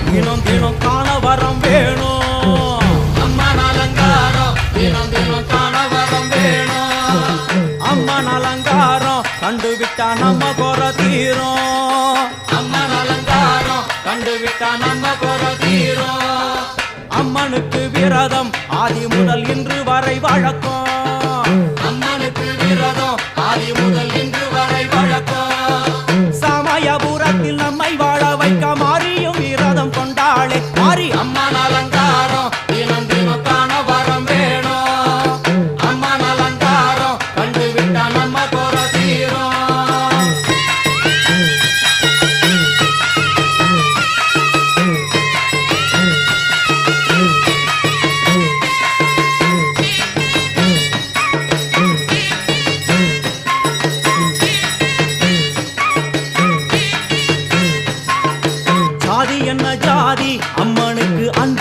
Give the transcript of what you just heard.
தினம் தினம் காண வரம் வேணும். அம்மன் அலங்காரம் தினம் தினம் காண வரம் வேணும். அம்மன் அலங்காரம் கண்டுவிட்டா நம்ம குறை தீரும். அம்மன் அலங்காரம் கண்டுவிட்டா நம்ம குறை தீரும். அம்மனுக்கு விரதம் ஆதி முதல் இன்று வரை வழக்கம். அம்மனுக்கு விரதம் ஆதி முதல் இன்று வரை வழக்கம். சமயபுரத்தில் நம்மை வாழ வைக்க மாறியும் விரதம் கொண்டாளே மாறி. அம்மன் அலங்காரம் தினம் தினம் காண வரம் வேணும். அம்மன் அலங்காரம் கண்டுவிட்டா நம்ம குறை தீரும். ஜாதி என்ன ஜாதி அம்மனுக்கு அந்த